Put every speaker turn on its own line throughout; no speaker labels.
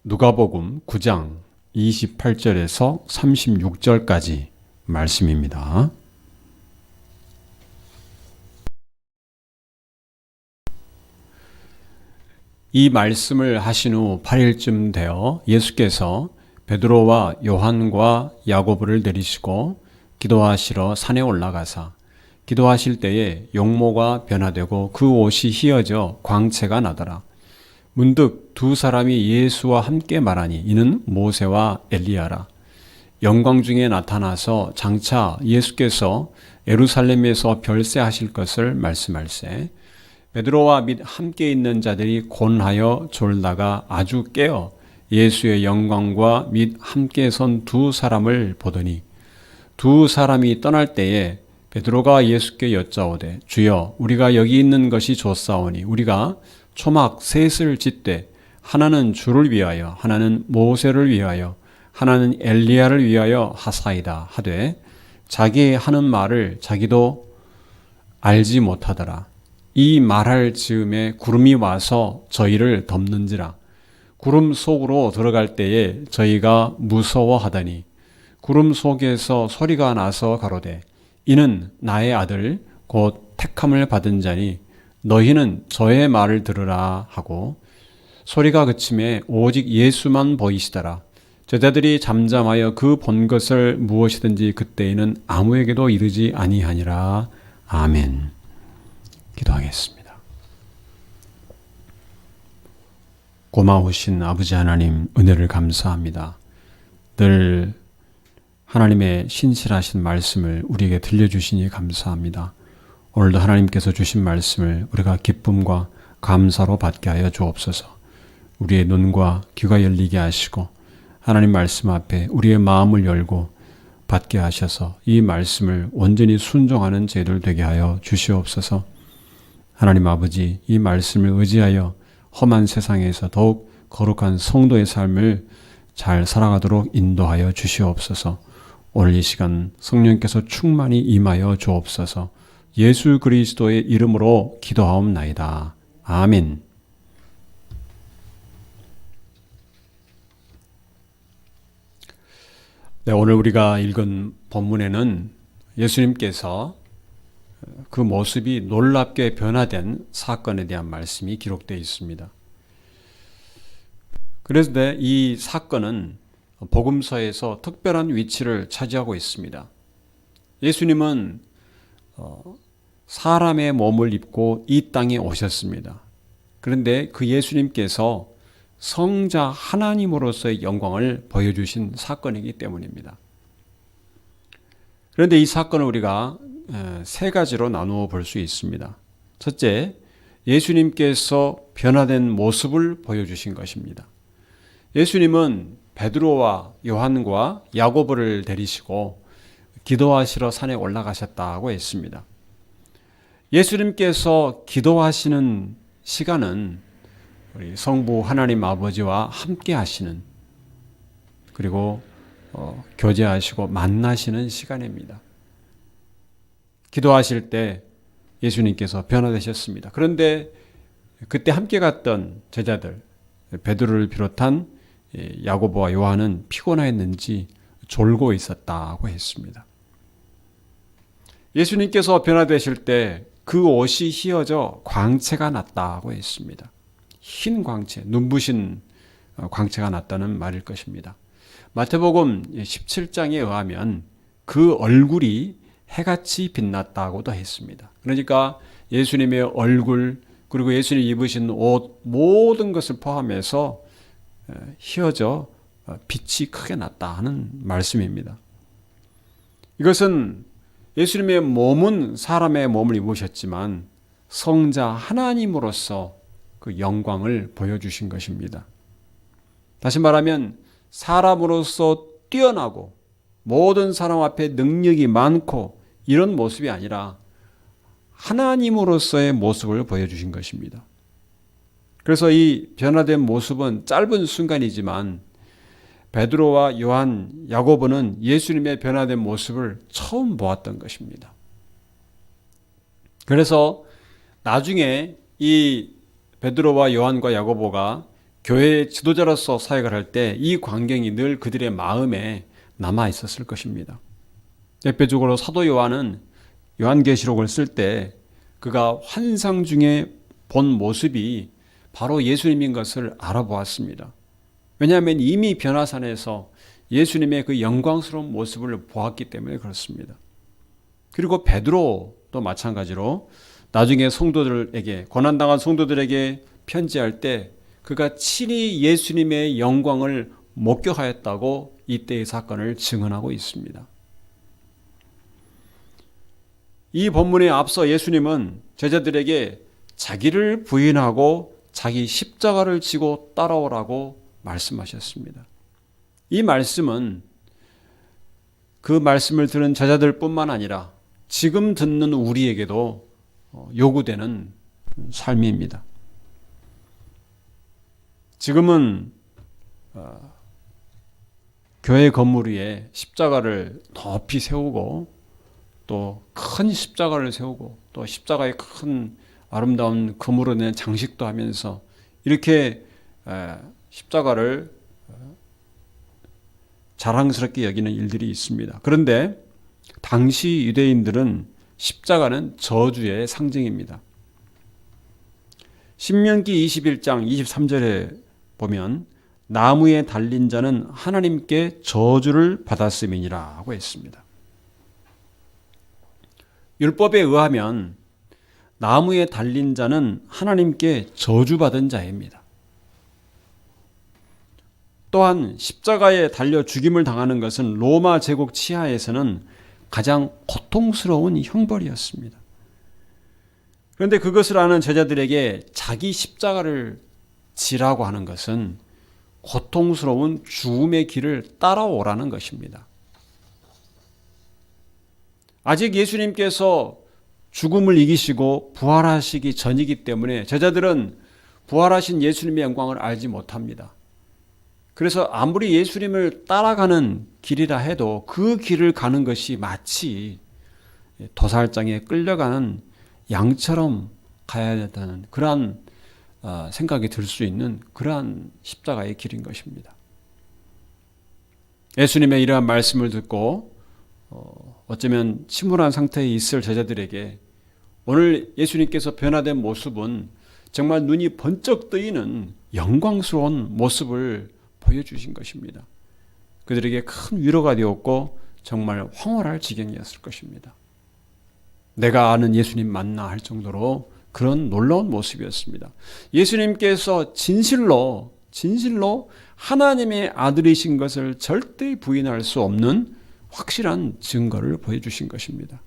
누가복음 9장 28절에서 36절까지 말씀입니다. 이 말씀을 하신 후 8일쯤 되어 예수께서 베드로와 요한과 야고보를 데리시고 기도하시러 산에 올라가사 기도하실 때에 용모가 변화되고 그 옷이 휘어져 광채가 나더라. 문득 두 사람이 예수와 함께 말하니 이는 모세와 엘리야라. 영광 중에 나타나서 장차 예수께서 예루살렘에서 별세하실 것을 말씀할세 베드로와 및 함께 있는 자들이 곤하여 졸다가 아주 깨어 예수의 영광과 및 함께 선 두 사람을 보더니 두 사람이 떠날 때에 베드로가 예수께 여짜오되 주여 우리가 여기 있는 것이 좋사오니 우리가 초막 셋을 짓되 하나는 주를 위하여 하나는 모세를 위하여 하나는 엘리야를 위하여 하사이다 하되 자기 하는 말을 자기도 알지 못하더라. 이 말할 즈음에 구름이 와서 저희를 덮는지라. 구름 속으로 들어갈 때에 저희가 무서워하더니 구름 속에서 소리가 나서 가로되 이는 나의 아들 곧 택함을 받은 자니 너희는 저의 말을 들으라 하고 소리가 그침에 오직 예수만 보이시더라. 제자들이 잠잠하여 그 본 것을 무엇이든지 그때에는 아무에게도 이르지 아니하니라. 아멘. 기도하겠습니다. 고마우신 아버지 하나님 은혜를 감사합니다. 늘 하나님의 신실하신 말씀을 우리에게 들려주시니 감사합니다. 오늘도 하나님께서 주신 말씀을 우리가 기쁨과 감사로 받게 하여 주옵소서. 우리의 눈과 귀가 열리게 하시고 하나님 말씀 앞에 우리의 마음을 열고 받게 하셔서 이 말씀을 온전히 순종하는 저희들 되게 하여 주시옵소서. 하나님 아버지, 이 말씀을 의지하여 험한 세상에서 더욱 거룩한 성도의 삶을 잘 살아가도록 인도하여 주시옵소서. 오늘 이 시간 성령께서 충만히 임하여 주옵소서. 예수 그리스도의 이름으로 기도하옵나이다. 아멘. 네, 오늘 우리가 읽은 본문에는 예수님께서 그 모습이 놀랍게 변화된 사건에 대한 말씀이 기록되어 있습니다. 그런데 이 사건은 복음서에서 특별한 위치를 차지하고 있습니다. 예수님은 사람의 몸을 입고 이 땅에 오셨습니다. 그런데 그 예수님께서 성자 하나님으로서의 영광을 보여주신 사건이기 때문입니다. 그런데 이 사건을 우리가 세 가지로 나누어 볼 수 있습니다. 첫째, 예수님께서 변화된 모습을 보여주신 것입니다. 예수님은 베드로와 요한과 야고보를 데리시고 기도하시러 산에 올라가셨다고 했습니다. 예수님께서 기도하시는 시간은 우리 성부 하나님 아버지와 함께 하시는 그리고 교제하시고 만나시는 시간입니다. 기도하실 때 예수님께서 변화되셨습니다. 그런데 그때 함께 갔던 제자들 베드로를 비롯한 야고보와 요한은 피곤했는지 졸고 있었다고 했습니다. 예수님께서 변화되실 때 그 옷이 휘어져 광채가 났다고 했습니다. 흰 광채, 눈부신 광채가 났다는 말일 것입니다. 마태복음 17장에 의하면 그 얼굴이 해같이 빛났다고도 했습니다. 그러니까 예수님의 얼굴 그리고 예수님 입으신 옷 모든 것을 포함해서 휘어져 빛이 크게 났다 하는 말씀입니다. 이것은 예수님의 몸은 사람의 몸을 입으셨지만 성자 하나님으로서 그 영광을 보여주신 것입니다. 다시 말하면 사람으로서 뛰어나고 모든 사람 앞에 능력이 많고 이런 모습이 아니라 하나님으로서의 모습을 보여주신 것입니다. 그래서 이 변화된 모습은 짧은 순간이지만 베드로와 요한, 야고보는 예수님의 변화된 모습을 처음 보았던 것입니다. 그래서 나중에 이 베드로와 요한과 야고보가 교회의 지도자로서 사역을 할 때 이 광경이 늘 그들의 마음에 남아 있었을 것입니다. 대표적으로 사도 요한은 요한계시록을 쓸 때 그가 환상 중에 본 모습이 바로 예수님인 것을 알아보았습니다. 왜냐하면 이미 변화산에서 예수님의 그 영광스러운 모습을 보았기 때문에 그렇습니다. 그리고 베드로도 마찬가지로 나중에 성도들에게, 고난당한 성도들에게 편지할 때 그가 친히 예수님의 영광을 목격하였다고 이때의 사건을 증언하고 있습니다. 이 본문에 앞서 예수님은 제자들에게 자기를 부인하고 자기 십자가를 지고 따라오라고 말씀하셨습니다. 이 말씀은 그 말씀을 들은 제자들뿐만 아니라 지금 듣는 우리에게도 요구되는 삶입니다. 지금은 교회 건물 위에 십자가를 높이 세우고 또 큰 십자가를 세우고 또 십자가에 큰 아름다운 금으로 낸 장식도 하면서 이렇게 십자가를 자랑스럽게 여기는 일들이 있습니다. 그런데 당시 유대인들은 십자가는 저주의 상징입니다. 신명기 21장 23절에 보면 나무에 달린 자는 하나님께 저주를 받았음이니라 하고 했습니다. 율법에 의하면 나무에 달린 자는 하나님께 저주받은 자입니다. 또한 십자가에 달려 죽임을 당하는 것은 로마 제국 치하에서는 가장 고통스러운 형벌이었습니다. 그런데 그것을 아는 제자들에게 자기 십자가를 지라고 하는 것은 고통스러운 죽음의 길을 따라오라는 것입니다. 아직 예수님께서 죽음을 이기시고 부활하시기 전이기 때문에 제자들은 부활하신 예수님의 영광을 알지 못합니다. 그래서 아무리 예수님을 따라가는 길이라 해도 그 길을 가는 것이 마치 도살장에 끌려가는 양처럼 가야 된다는 그러한 생각이 들 수 있는 그러한 십자가의 길인 것입니다. 예수님의 이러한 말씀을 듣고 어쩌면 침울한 상태에 있을 제자들에게 오늘 예수님께서 변화된 모습은 정말 눈이 번쩍 뜨이는 영광스러운 모습을 보여주신 것입니다. 그들에게 큰 위로가 되었고 정말 황홀할 지경이었을 것입니다. 내가 아는 예수님 맞나 할 정도로 그런 놀라운 모습이었습니다. 예수님께서 진실로 하나님의 아들이신 것을 절대 부인할 수 없는 확실한 증거를 보여주신 것입니다.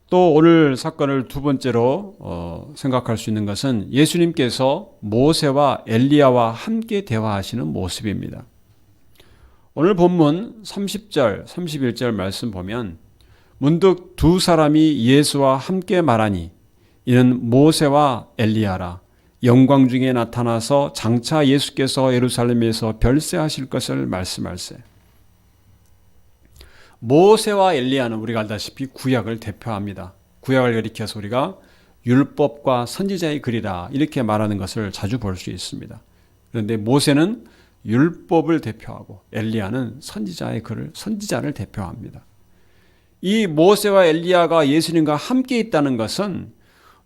또 오늘 사건을 두 번째로 생각할 수 있는 것은 예수님께서 모세와 엘리야와 함께 대화하시는 모습입니다. 오늘 본문 30절, 31절 말씀 보면 문득 두 사람이 예수와 함께 말하니 이는 모세와 엘리야라. 영광 중에 나타나서 장차 예수께서 예루살렘에서 별세하실 것을 말씀할세. 모세와 엘리야는 우리가 알다시피 구약을 대표합니다. 구약을 가리켜서 우리가 율법과 선지자의 글이라 이렇게 말하는 것을 자주 볼 수 있습니다. 그런데 모세는 율법을 대표하고 엘리야는 선지자의 글을, 선지자를 대표합니다. 이 모세와 엘리야가 예수님과 함께 있다는 것은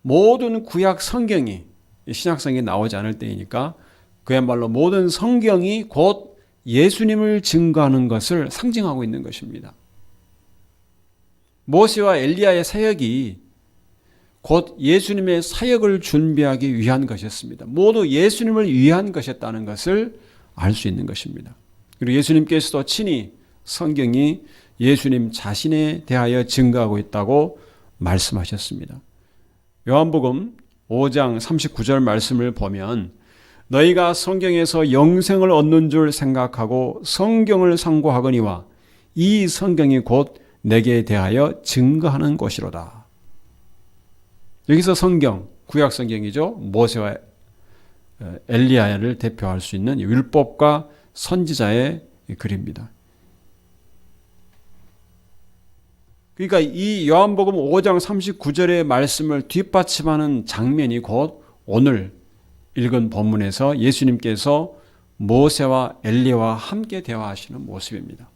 모든 구약 성경이 신약성경에 나오지 않을 때이니까 그야말로 모든 성경이 곧 예수님을 증거하는 것을 상징하고 있는 것입니다. 모세와 엘리야의 사역이 곧 예수님의 사역을 준비하기 위한 것이었습니다. 모두 예수님을 위한 것이었다는 것을 알 수 있는 것입니다. 그리고 예수님께서도 친히 성경이 예수님 자신에 대하여 증거하고 있다고 말씀하셨습니다. 요한복음 5장 39절 말씀을 보면 너희가 성경에서 영생을 얻는 줄 생각하고 성경을 상고하거니와 이 성경이 곧 내게 대하여 증거하는 것이로다. 여기서 성경, 구약 성경이죠. 모세와 엘리야를 대표할 수 있는 율법과 선지자의 글입니다. 그러니까 이 요한복음 5장 39절의 말씀을 뒷받침하는 장면이 곧 오늘 읽은 본문에서 예수님께서 모세와 엘리야와 함께 대화하시는 모습입니다.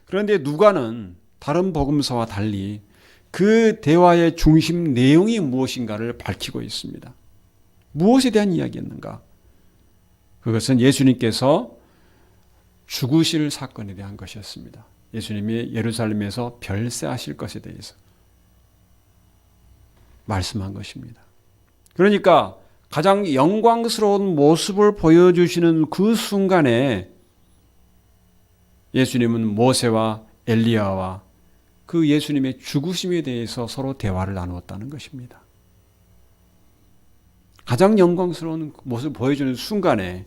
그런데 누가는 다른 복음서와 달리 그 대화의 중심 내용이 무엇인가를 밝히고 있습니다. 무엇에 대한 이야기였는가? 그것은 예수님께서 죽으실 사건에 대한 것이었습니다. 예수님이 예루살렘에서 별세하실 것에 대해서 말씀한 것입니다. 그러니까 가장 영광스러운 모습을 보여주시는 그 순간에 예수님은 모세와 엘리야와 그 예수님의 죽으심에 대해서 서로 대화를 나누었다는 것입니다. 가장 영광스러운 모습을 보여주는 순간에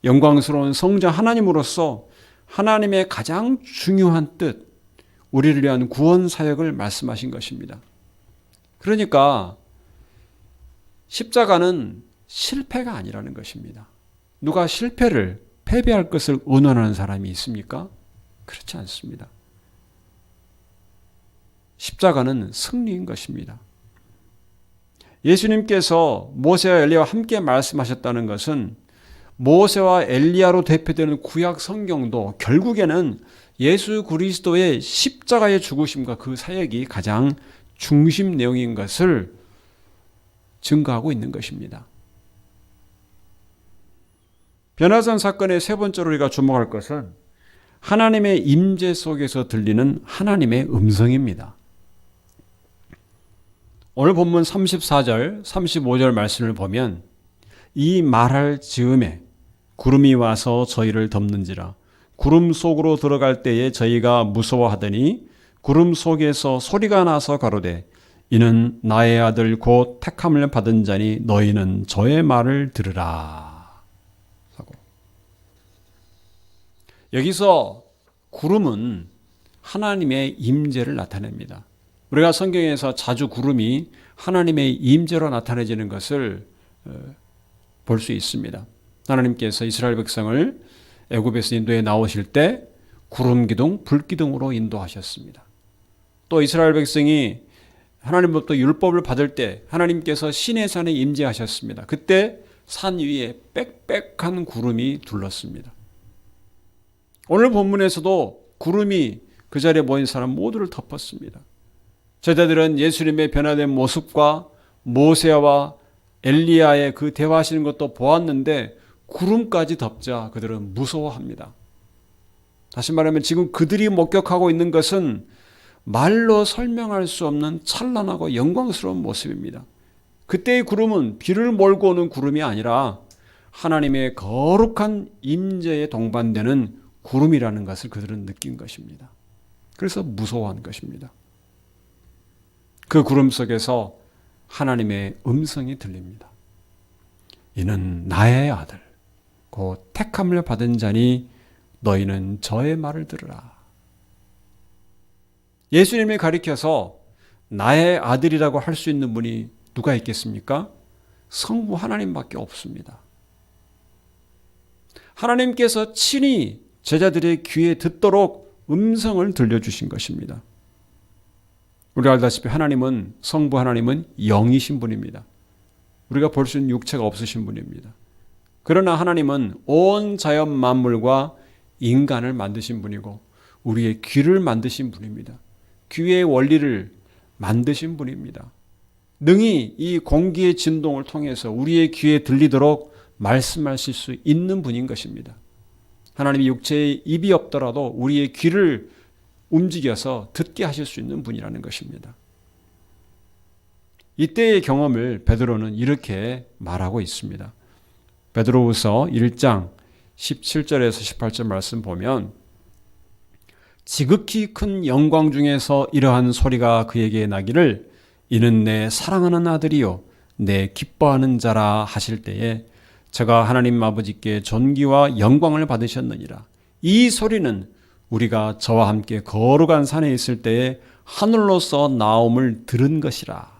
영광스러운 성자 하나님으로서 하나님의 가장 중요한 뜻, 우리를 위한 구원 사역을 말씀하신 것입니다. 그러니까 십자가는 실패가 아니라는 것입니다. 누가 실패를, 패배할 것을 의논하는 사람이 있습니까? 그렇지 않습니다. 십자가는 승리인 것입니다. 예수님께서 모세와 엘리야와 함께 말씀하셨다는 것은 모세와 엘리야로 대표되는 구약 성경도 결국에는 예수 그리스도의 십자가의 죽으심과 그 사역이 가장 중심 내용인 것을 증거하고 있는 것입니다. 변화산 사건의 세 번째로 우리가 주목할 것은 하나님의 임재 속에서 들리는 하나님의 음성입니다. 오늘 본문 34절, 35절 말씀을 보면 이 말할 즈음에 구름이 와서 저희를 덮는지라 구름 속으로 들어갈 때에 저희가 무서워하더니 구름 속에서 소리가 나서 가로되 이는 나의 아들 곧 택함을 받은 자니 너희는 저의 말을 들으라. 하고. 여기서 구름은 하나님의 임재를 나타냅니다. 우리가 성경에서 자주 구름이 하나님의 임재로 나타내지는 것을 볼 수 있습니다. 하나님께서 이스라엘 백성을 애굽에서 인도에 나오실 때 구름 기둥, 불 기둥으로 인도하셨습니다. 또 이스라엘 백성이 하나님부터 율법을 받을 때 하나님께서 시내산에 임재하셨습니다. 그때 산 위에 빽빽한 구름이 둘렀습니다. 오늘 본문에서도 구름이 그 자리에 모인 사람 모두를 덮었습니다. 제자들은 예수님의 변화된 모습과 모세와 엘리야의 그 대화하시는 것도 보았는데 구름까지 덮자 그들은 무서워합니다. 다시 말하면 지금 그들이 목격하고 있는 것은 말로 설명할 수 없는 찬란하고 영광스러운 모습입니다. 그때의 구름은 비를 몰고 오는 구름이 아니라 하나님의 거룩한 임재에 동반되는 구름이라는 것을 그들은 느낀 것입니다. 그래서 무서워한 것입니다. 그 구름 속에서 하나님의 음성이 들립니다. 이는 나의 아들, 곧 택함을 받은 자니 너희는 저의 말을 들으라. 예수님이 가리켜서 나의 아들이라고 할 수 있는 분이 누가 있겠습니까? 성부 하나님밖에 없습니다. 하나님께서 친히 제자들의 귀에 듣도록 음성을 들려주신 것입니다. 우리가 알다시피 하나님은, 성부 하나님은 영이신 분입니다. 우리가 볼 수 있는 육체가 없으신 분입니다. 그러나 하나님은 온 자연 만물과 인간을 만드신 분이고 우리의 귀를 만드신 분입니다. 귀의 원리를 만드신 분입니다. 능히 이 공기의 진동을 통해서 우리의 귀에 들리도록 말씀하실 수 있는 분인 것입니다. 하나님이 육체에 입이 없더라도 우리의 귀를 움직여서 듣게 하실 수 있는 분이라는 것입니다. 이때의 경험을 베드로는 이렇게 말하고 있습니다. 베드로후서 1장 17절에서 18절 말씀 보면 지극히 큰 영광 중에서 이러한 소리가 그에게 나기를 이는 내 사랑하는 아들이요 내 기뻐하는 자라 하실 때에 저가 하나님 아버지께 존귀와 영광을 받으셨느니라. 이 소리는 우리가 저와 함께 거룩한 산에 있을 때에 하늘로서 나옴을 들은 것이라.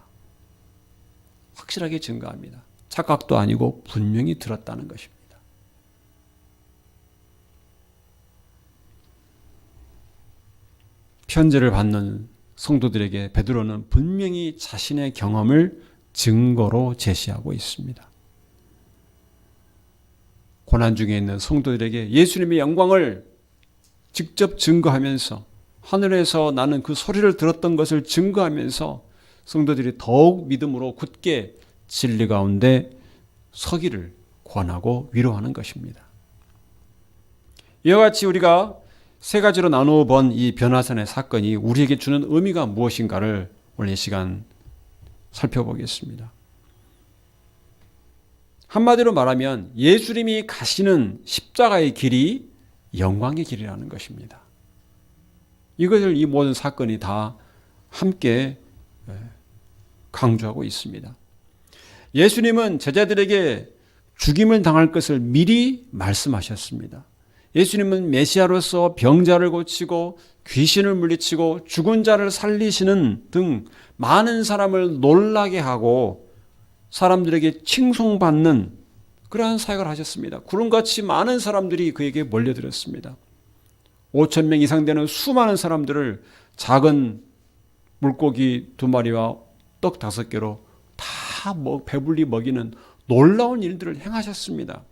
확실하게 증거합니다. 착각도 아니고 분명히 들었다는 것입니다. 편지를 받는 성도들에게 베드로는 분명히 자신의 경험을 증거로 제시하고 있습니다. 고난 중에 있는 성도들에게 예수님의 영광을 직접 증거하면서 하늘에서 나는 그 소리를 들었던 것을 증거하면서 성도들이 더욱 믿음으로 굳게 진리 가운데 서기를 권하고 위로하는 것입니다. 이와 같이 우리가 세 가지로 나누어 본 이 변화산의 사건이 우리에게 주는 의미가 무엇인가를 오늘 이 시간 살펴보겠습니다. 한마디로 말하면 예수님이 가시는 십자가의 길이 영광의 길이라는 것입니다. 이것을 이 모든 사건이 다 함께 강조하고 있습니다. 예수님은 제자들에게 죽임을 당할 것을 미리 말씀하셨습니다. 예수님은 메시아로서 병자를 고치고 귀신을 물리치고 죽은 자를 살리시는 등 많은 사람을 놀라게 하고 사람들에게 칭송받는 그러한 사역을 하셨습니다. 구름같이 많은 사람들이 그에게 몰려들었습니다. 5,000명 이상 되는 수많은 사람들을 작은 물고기 2마리와 떡 5개로 다 배불리 먹이는 놀라운 일들을 행하셨습니다.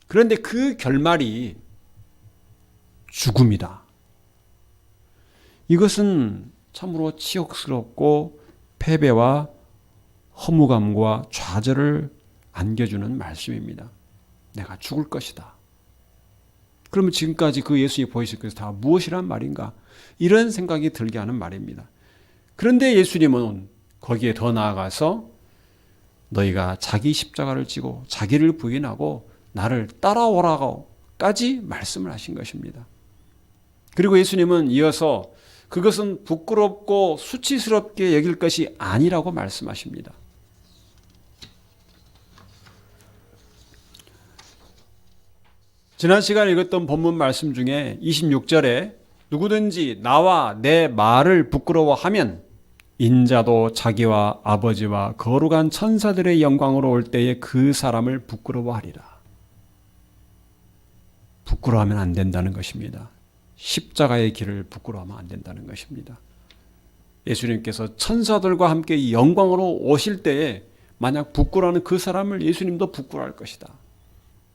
그런데 그 결말이 죽음이다. 이것은 참으로 치욕스럽고 패배와 허무감과 좌절을 안겨주는 말씀입니다. 내가 죽을 것이다. 그러면 지금까지 그 예수님이 보이신 것이 다 무엇이란 말인가? 이런 생각이 들게 하는 말입니다. 그런데 예수님은 거기에 더 나아가서 너희가 자기 십자가를 지고 자기를 부인하고 나를 따라오라고까지 말씀을 하신 것입니다. 그리고 예수님은 이어서 그것은 부끄럽고 수치스럽게 여길 것이 아니라고 말씀하십니다. 지난 시간에 읽었던 본문 말씀 중에 26절에 누구든지 나와 내 말을 부끄러워하면 인자도 자기와 아버지와 거룩한 천사들의 영광으로 올 때에 그 사람을 부끄러워하리라. 부끄러워하면 안 된다는 것입니다. 십자가의 길을 부끄러워하면 안 된다는 것입니다. 예수님께서 천사들과 함께 이 영광으로 오실 때에 만약 부끄러워하는 그 사람을 예수님도 부끄러워할 것이다.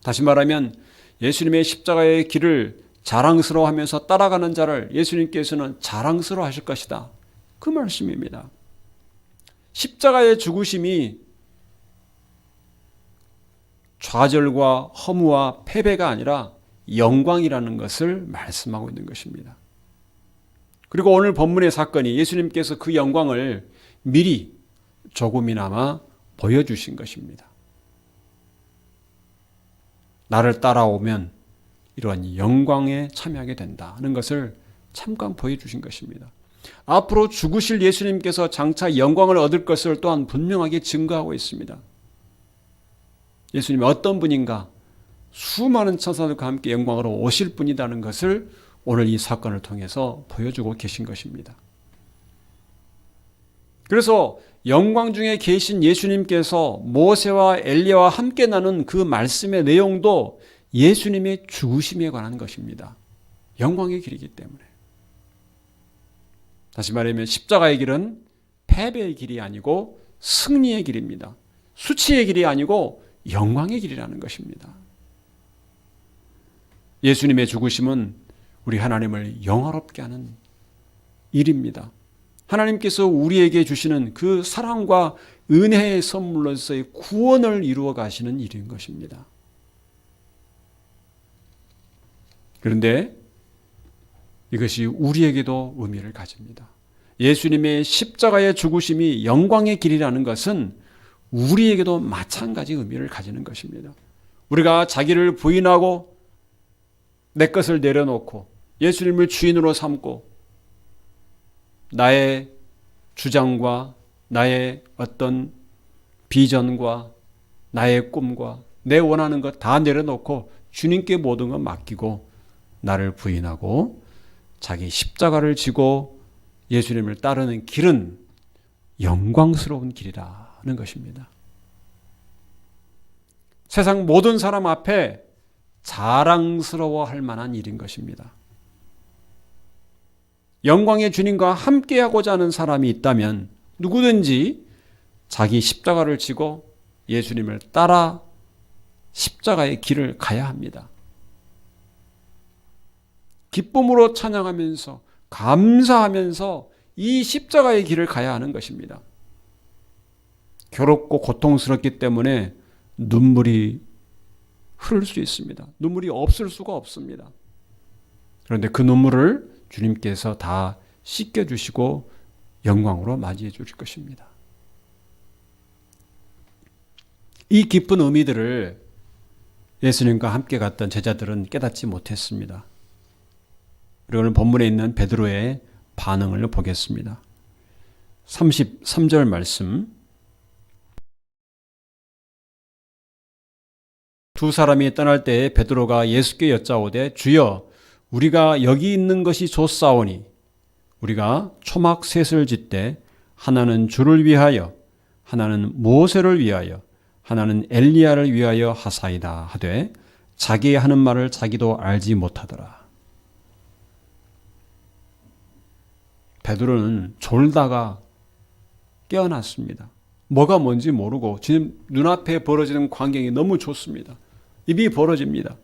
다시 말하면 예수님의 십자가의 길을 자랑스러워하면서 따라가는 자를 예수님께서는 자랑스러워 하실 것이다. 그 말씀입니다. 십자가의 죽으심이 좌절과 허무와 패배가 아니라 영광이라는 것을 말씀하고 있는 것입니다. 그리고 오늘 본문의 사건이 예수님께서 그 영광을 미리 조금이나마 보여주신 것입니다. 나를 따라오면 이러한 영광에 참여하게 된다는 것을 잠깐 보여주신 것입니다. 앞으로 죽으실 예수님께서 장차 영광을 얻을 것을 또한 분명하게 증거하고 있습니다. 예수님이 어떤 분인가? 수많은 천사들과 함께 영광으로 오실 분이라는 것을 오늘 이 사건을 통해서 보여주고 계신 것입니다. 그래서 영광 중에 계신 예수님께서 모세와 엘리야와 함께 나눈 그 말씀의 내용도 예수님의 죽으심에 관한 것입니다. 영광의 길이기 때문에. 다시 말하면 십자가의 길은 패배의 길이 아니고 승리의 길입니다. 수치의 길이 아니고 영광의 길이라는 것입니다. 예수님의 죽으심은 우리 하나님을 영화롭게 하는 일입니다. 하나님께서 우리에게 주시는 그 사랑과 은혜의 선물로서의 구원을 이루어 가시는 일인 것입니다. 그런데 이것이 우리에게도 의미를 가집니다. 예수님의 십자가의 죽으심이 영광의 길이라는 것은 우리에게도 마찬가지 의미를 가지는 것입니다. 우리가 자기를 부인하고 내 것을 내려놓고 예수님을 주인으로 삼고 나의 주장과 나의 어떤 비전과 나의 꿈과 내 원하는 것 다 내려놓고 주님께 모든 것 맡기고 나를 부인하고 자기 십자가를 지고 예수님을 따르는 길은 영광스러운 길이라는 것입니다. 세상 모든 사람 앞에 자랑스러워할 만한 일인 것입니다. 영광의 주님과 함께하고자 하는 사람이 있다면 누구든지 자기 십자가를 지고 예수님을 따라 십자가의 길을 가야 합니다. 기쁨으로 찬양하면서 감사하면서 이 십자가의 길을 가야 하는 것입니다. 괴롭고 고통스럽기 때문에 눈물이 흐를 수 있습니다. 눈물이 없을 수가 없습니다. 그런데 그 눈물을 주님께서 다 씻겨주시고 영광으로 맞이해 주실 것입니다. 이 기쁜 의미들을 예수님과 함께 갔던 제자들은 깨닫지 못했습니다. 그리고 오늘 본문에 있는 베드로의 반응을 보겠습니다. 33절 말씀. 두 사람이 떠날 때에 베드로가 예수께 여짜오되 주여 우리가 여기 있는 것이 좋사오니 우리가 초막 셋을 짓되 하나는 주를 위하여 하나는 모세를 위하여 하나는 엘리야를 위하여 하사이다 하되 자기 하는 말을 자기도 알지 못하더라. 베드로는 졸다가 깨어났습니다. 뭐가 뭔지 모르고 지금 눈앞에 벌어지는 광경이 너무 좋습니다. 입이 벌어집니다.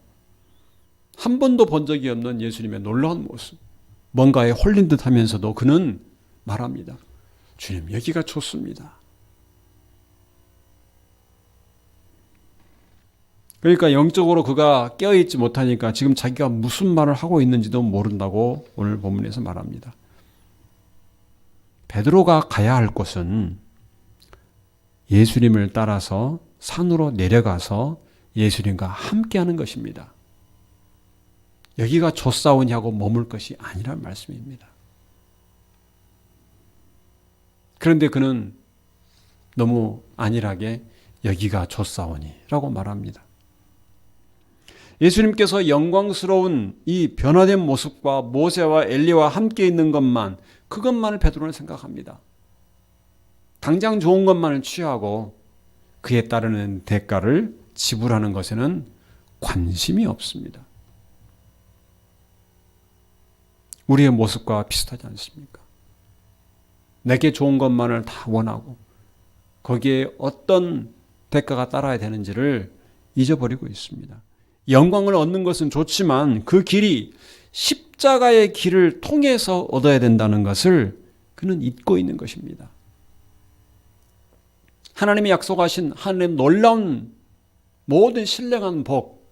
한 번도 본 적이 없는 예수님의 놀라운 모습. 뭔가에 홀린 듯 하면서도 그는 말합니다. 주님, 여기가 좋습니다. 그러니까 영적으로 그가 깨어있지 못하니까 지금 자기가 무슨 말을 하고 있는지도 모른다고 오늘 본문에서 말합니다. 베드로가 가야 할 곳은 예수님을 따라서 산으로 내려가서 예수님과 함께하는 것입니다. 여기가 좋사오냐고 머물 것이 아니란 말씀입니다. 그런데 그는 너무 안일하게 여기가 좋사오니라고 말합니다. 예수님께서 영광스러운 이 변화된 모습과 모세와 엘리와 함께 있는 것만, 그것만을 베드로는 생각합니다. 당장 좋은 것만을 취하고 그에 따르는 대가를 지불하는 것에는 관심이 없습니다. 우리의 모습과 비슷하지 않습니까? 내게 좋은 것만을 다 원하고 거기에 어떤 대가가 따라야 되는지를 잊어버리고 있습니다. 영광을 얻는 것은 좋지만 그 길이 십자가의 길을 통해서 얻어야 된다는 것을 그는 잊고 있는 것입니다. 하나님이 약속하신 하나님의 놀라운 모든 신령한 복,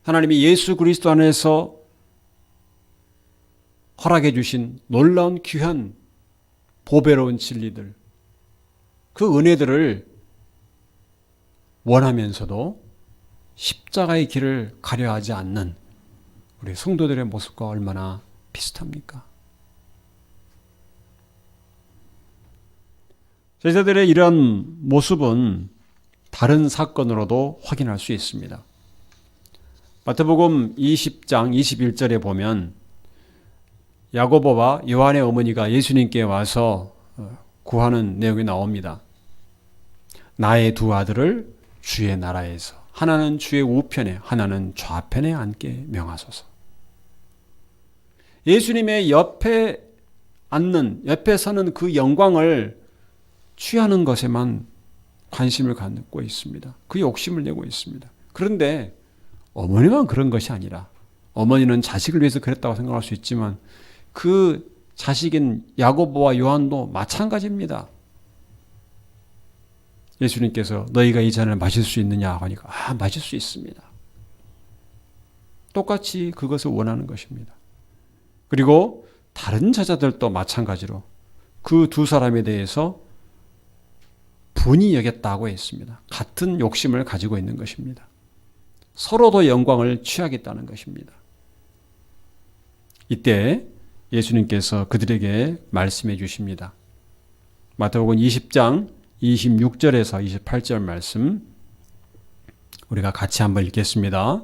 하나님이 예수 그리스도 안에서 허락해 주신 놀라운 귀한 보배로운 진리들, 그 은혜들을 원하면서도 십자가의 길을 가려 하지 않는 우리 성도들의 모습과 얼마나 비슷합니까? 제자들의 이런 모습은 다른 사건으로도 확인할 수 있습니다. 마태복음 20장 21절에 보면 야고보와 요한의 어머니가 예수님께 와서 구하는 내용이 나옵니다. 나의 두 아들을 주의 나라에서 하나는 주의 우편에 하나는 좌편에 앉게 명하소서. 예수님의 옆에 앉는, 옆에 서는 그 영광을 취하는 것에만 관심을 갖고 있습니다. 그 욕심을 내고 있습니다. 그런데 어머니만 그런 것이 아니라, 어머니는 자식을 위해서 그랬다고 생각할 수 있지만 그 자식인 야고보와 요한도 마찬가지입니다. 예수님께서 너희가 이 잔을 마실 수 있느냐 하니까 마실 수 있습니다. 똑같이 그것을 원하는 것입니다. 그리고 다른 제자들도 마찬가지로 그 두 사람에 대해서 분이 여겼다고 했습니다. 같은 욕심을 가지고 있는 것입니다. 서로도 영광을 취하겠다는 것입니다. 이때 예수님께서 그들에게 말씀해 주십니다. 마태복음 20장 26절에서 28절 말씀 우리가 같이 한번 읽겠습니다.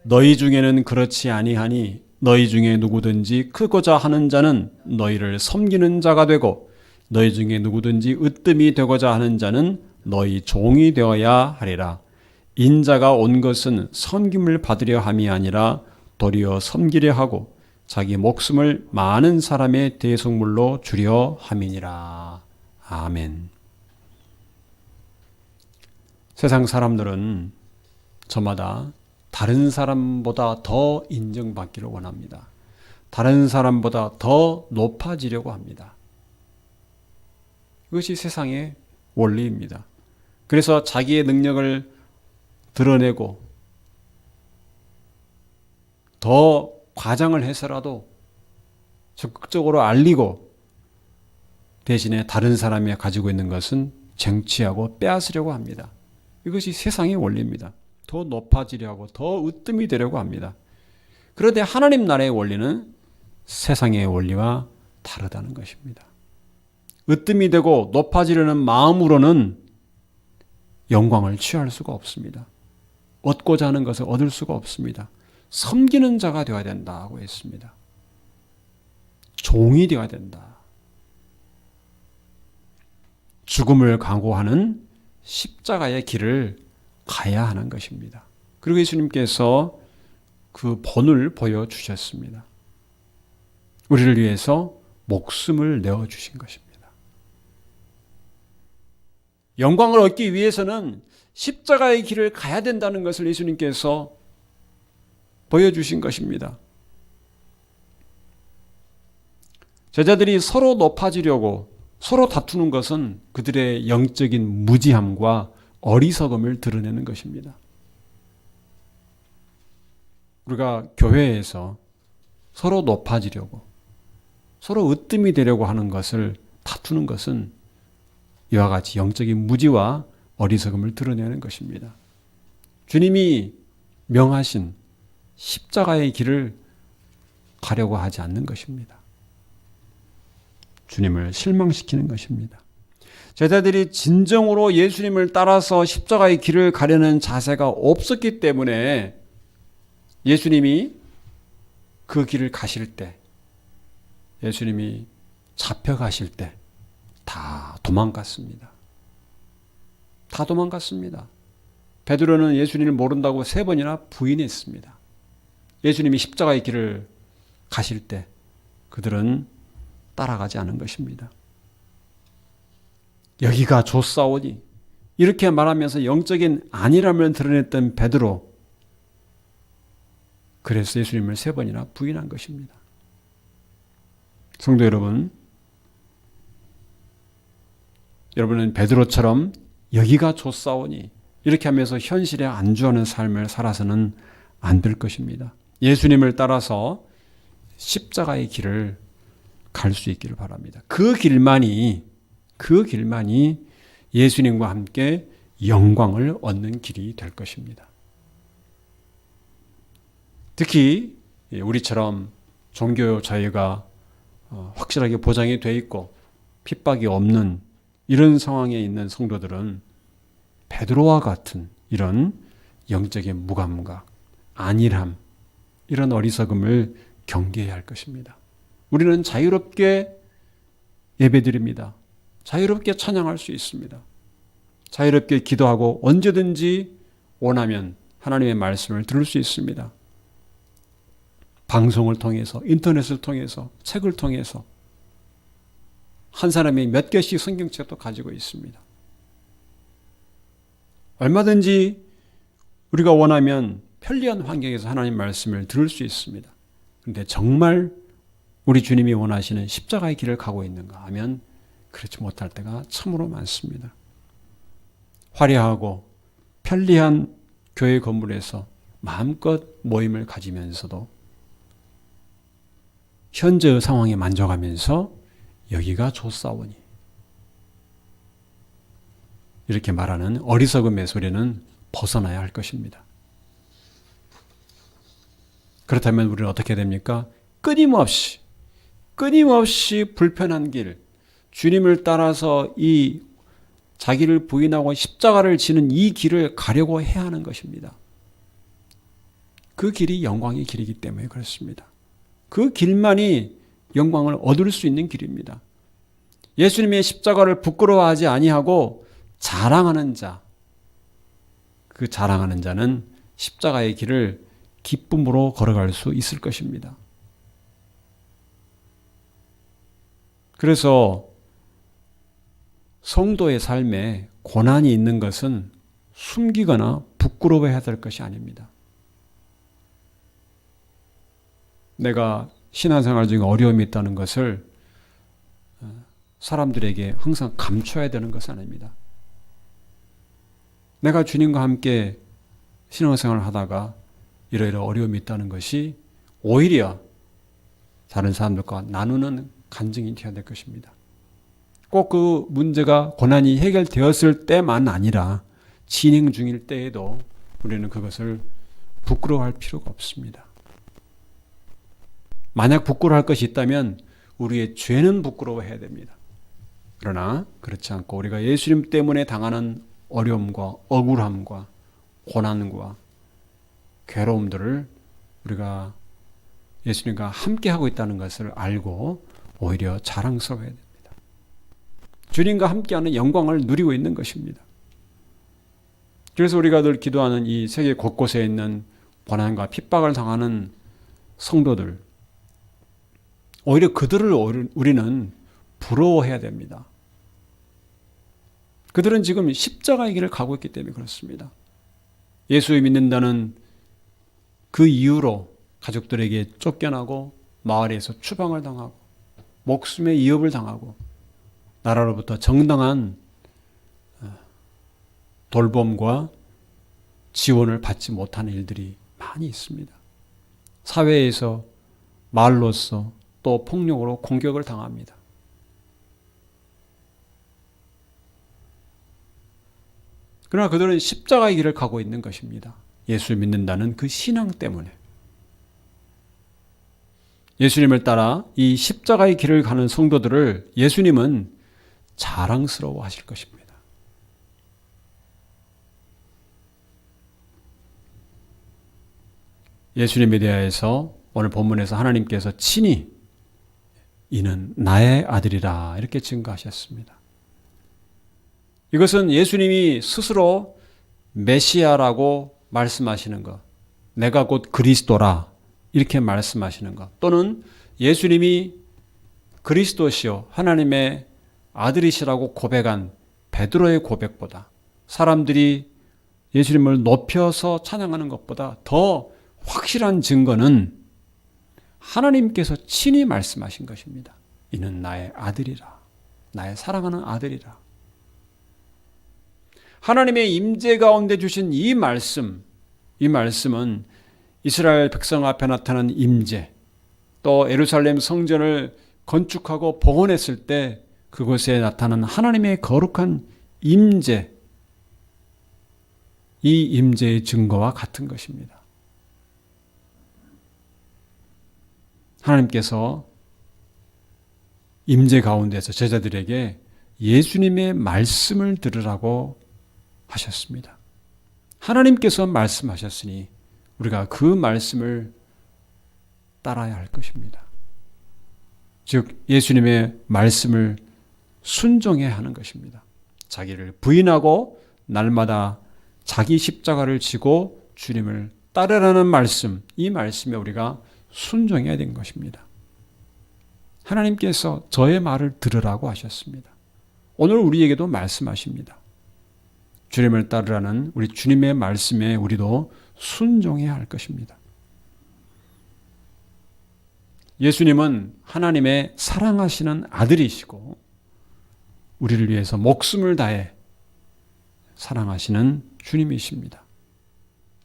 너희 중에는 그렇지 아니하니 너희 중에 누구든지 크고자 하는 자는 너희를 섬기는 자가 되고 너희 중에 누구든지 으뜸이 되고자 하는 자는 너희 종이 되어야 하리라. 인자가 온 것은 섬김을 받으려 함이 아니라 도리어 섬기려 하고 자기 목숨을 많은 사람의 대속물로 주려 함이니라. 아멘. 세상 사람들은 저마다 다른 사람보다 더 인정받기를 원합니다. 다른 사람보다 더 높아지려고 합니다. 이것이 세상의 원리입니다. 그래서 자기의 능력을 드러내고 더 과장을 해서라도 적극적으로 알리고 대신에 다른 사람이 가지고 있는 것은 쟁취하고 빼앗으려고 합니다. 이것이 세상의 원리입니다. 더 높아지려고 더 으뜸이 되려고 합니다. 그런데 하나님 나라의 원리는 세상의 원리와 다르다는 것입니다. 으뜸이 되고 높아지려는 마음으로는 영광을 취할 수가 없습니다. 얻고자 하는 것을 얻을 수가 없습니다. 섬기는 자가 되어야 된다고 했습니다. 종이 되어야 된다. 죽음을 각오하는 십자가의 길을 가야 하는 것입니다. 그리고 예수님께서 그 본을 보여주셨습니다. 우리를 위해서 목숨을 내어주신 것입니다. 영광을 얻기 위해서는 십자가의 길을 가야 된다는 것을 예수님께서 보여주신 것입니다. 제자들이 서로 높아지려고 서로 다투는 것은 그들의 영적인 무지함과 어리석음을 드러내는 것입니다. 우리가 교회에서 서로 높아지려고 서로 으뜸이 되려고 하는 것을 다투는 것은 이와 같이 영적인 무지와 어리석음을 드러내는 것입니다. 주님이 명하신 십자가의 길을 가려고 하지 않는 것입니다. 주님을 실망시키는 것입니다. 제자들이 진정으로 예수님을 따라서 십자가의 길을 가려는 자세가 없었기 때문에 예수님이 그 길을 가실 때, 예수님이 잡혀가실 때 다 도망갔습니다. 다 도망갔습니다. 베드로는 예수님을 모른다고 3번이나 부인했습니다. 예수님이 십자가의 길을 가실 때 그들은 따라가지 않은 것입니다. 여기가 좋사오니 이렇게 말하면서 영적인 안일함을 드러냈던 베드로, 그래서 예수님을 3번이나 부인한 것입니다. 성도 여러분, 여러분은 베드로처럼 여기가 좋사오니 이렇게 하면서 현실에 안주하는 삶을 살아서는 안 될 것입니다. 예수님을 따라서 십자가의 길을 갈 수 있기를 바랍니다. 그 길만이 예수님과 함께 영광을 얻는 길이 될 것입니다. 특히 우리처럼 종교 자유가 확실하게 보장이 되어 있고 핍박이 없는 이런 상황에 있는 성도들은 베드로와 같은 이런 영적인 무감각, 안일함, 이런 어리석음을 경계해야 할 것입니다. 우리는 자유롭게 예배드립니다. 자유롭게 찬양할 수 있습니다. 자유롭게 기도하고 언제든지 원하면 하나님의 말씀을 들을 수 있습니다. 방송을 통해서, 인터넷을 통해서, 책을 통해서 한 사람이 몇 개씩 성경책도 가지고 있습니다. 얼마든지 우리가 원하면 편리한 환경에서 하나님 말씀을 들을 수 있습니다. 그런데 정말 우리 주님이 원하시는 십자가의 길을 가고 있는가 하면 그렇지 못할 때가 참으로 많습니다. 화려하고 편리한 교회 건물에서 마음껏 모임을 가지면서도 현재의 상황에 만족하면서 여기가 좋사오니 이렇게 말하는 어리석음의 소리는 벗어나야 할 것입니다. 그렇다면 우리는 어떻게 됩니까? 끊임없이 불편한 길, 주님을 따라서 이 자기를 부인하고 십자가를 지는 이 길을 가려고 해야 하는 것입니다. 그 길이 영광의 길이기 때문에 그렇습니다. 그 길만이 영광을 얻을 수 있는 길입니다. 예수님의 십자가를 부끄러워하지 아니하고 자랑하는 자, 그 자랑하는 자는 십자가의 길을 기쁨으로 걸어갈 수 있을 것입니다. 그래서 성도의 삶에 고난이 있는 것은 숨기거나 부끄러워해야 될 것이 아닙니다. 내가 신앙생활 중에 어려움이 있다는 것을 사람들에게 항상 감춰야 되는 것은 아닙니다. 내가 주님과 함께 신앙생활을 하다가 이러이러 어려움이 있다는 것이 오히려 다른 사람들과 나누는 간증이 되어야 될 것입니다. 꼭 그 문제가 고난이 해결되었을 때만 아니라 진행 중일 때에도 우리는 그것을 부끄러워할 필요가 없습니다. 만약 부끄러워할 것이 있다면 우리의 죄는 부끄러워해야 됩니다. 그러나 그렇지 않고 우리가 예수님 때문에 당하는 어려움과 억울함과 고난과 괴로움들을 우리가 예수님과 함께하고 있다는 것을 알고 오히려 자랑스러워야 됩니다. 주님과 함께하는 영광을 누리고 있는 것입니다. 그래서 우리가 늘 기도하는 이 세계 곳곳에 있는 고난과 핍박을 당하는 성도들, 오히려 그들을 우리는 부러워해야 됩니다. 그들은 지금 십자가의 길을 가고 있기 때문에 그렇습니다. 예수를 믿는다는 그 이유로 가족들에게 쫓겨나고 마을에서 추방을 당하고 목숨의 위협을 당하고 나라로부터 정당한 돌봄과 지원을 받지 못하는 일들이 많이 있습니다. 사회에서 말로써 또 폭력으로 공격을 당합니다. 그러나 그들은 십자가의 길을 가고 있는 것입니다. 예수를 믿는다는 그 신앙 때문에. 예수님을 따라 이 십자가의 길을 가는 성도들을 예수님은 자랑스러워 하실 것입니다. 예수님에 대하여서 오늘 본문에서 하나님께서 친히 이는 나의 아들이라 이렇게 증거하셨습니다. 이것은 예수님이 스스로 메시아라고 말씀하시는 것, 내가 곧 그리스도라 이렇게 말씀하시는 것, 또는 예수님이 그리스도시요 하나님의 아들이시라고 고백한 베드로의 고백보다 사람들이 예수님을 높여서 찬양하는 것보다 더 확실한 증거는 하나님께서 친히 말씀하신 것입니다. 이는 나의 아들이라. 나의 사랑하는 아들이라. 하나님의 임재 가운데 주신 이 말씀은 이스라엘 백성 앞에 나타난 임재, 또 예루살렘 성전을 건축하고 복원했을 때 그곳에 나타난 하나님의 거룩한 임재, 이 임재의 증거와 같은 것입니다. 하나님께서 임재 가운데서 제자들에게 예수님의 말씀을 들으라고 하셨습니다. 하나님께서 말씀하셨으니 우리가 그 말씀을 따라야 할 것입니다. 즉 예수님의 말씀을 순종해야 하는 것입니다. 자기를 부인하고 날마다 자기 십자가를 지고 주님을 따르라는 말씀, 이 말씀에 우리가 순종해야 되는 것입니다. 하나님께서 저의 말을 들으라고 하셨습니다. 오늘 우리에게도 말씀하십니다. 주님을 따르라는 우리 주님의 말씀에 우리도 순종해야 할 것입니다. 예수님은 하나님의 사랑하시는 아들이시고 우리를 위해서 목숨을 다해 사랑하시는 주님이십니다.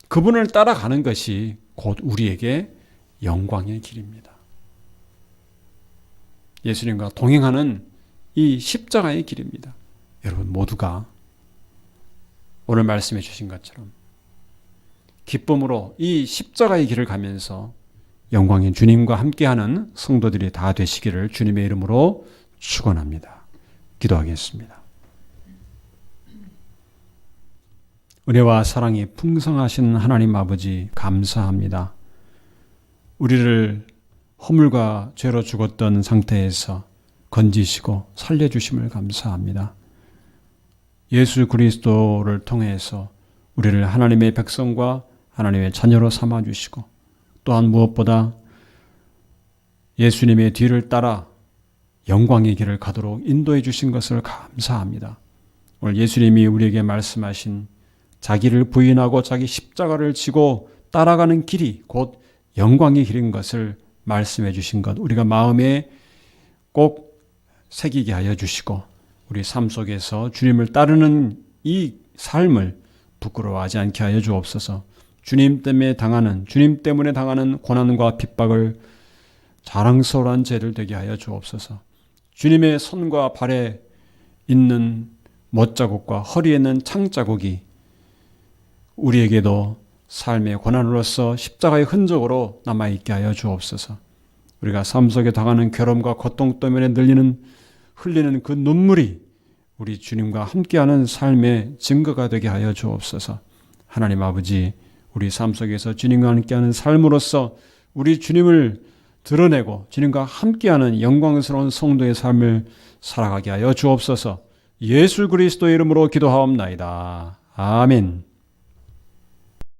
그분을 따라가는 것이 곧 우리에게 영광의 길입니다. 예수님과 동행하는 이 십자가의 길입니다. 여러분 모두가 오늘 말씀해 주신 것처럼 기쁨으로 이 십자가의 길을 가면서 영광의 주님과 함께하는 성도들이 다 되시기를 주님의 이름으로 축원합니다. 기도하겠습니다. 은혜와 사랑이 풍성하신 하나님 아버지 감사합니다. 우리를 허물과 죄로 죽었던 상태에서 건지시고 살려주심을 감사합니다. 예수 그리스도를 통해서 우리를 하나님의 백성과 하나님의 자녀로 삼아주시고 또한 무엇보다 예수님의 뒤를 따라 영광의 길을 가도록 인도해 주신 것을 감사합니다. 오늘 예수님이 우리에게 말씀하신 자기를 부인하고 자기 십자가를 지고 따라가는 길이 곧 영광의 길인 것을 말씀해 주신 것 우리가 마음에 꼭 새기게 하여 주시고 우리 삶 속에서 주님을 따르는 이 삶을 부끄러워하지 않게 하여 주옵소서. 주님 때문에 당하는 고난과 핍박을 자랑스러운 죄를 되게 하여 주옵소서. 주님의 손과 발에 있는 못자국과 허리에 있는 창자국이 우리에게도 삶의 고난으로서 십자가의 흔적으로 남아있게 하여 주옵소서. 우리가 삶 속에 당하는 괴로움과 고통 때문에 흘리는 그 눈물이 우리 주님과 함께하는 삶의 증거가 되게 하여 주옵소서. 하나님 아버지, 우리 삶 속에서 주님과 함께하는 삶으로서 우리 주님을 드러내고 주님과 함께하는 영광스러운 성도의 삶을 살아가게 하여 주옵소서. 예수 그리스도의 이름으로 기도하옵나이다. 아멘.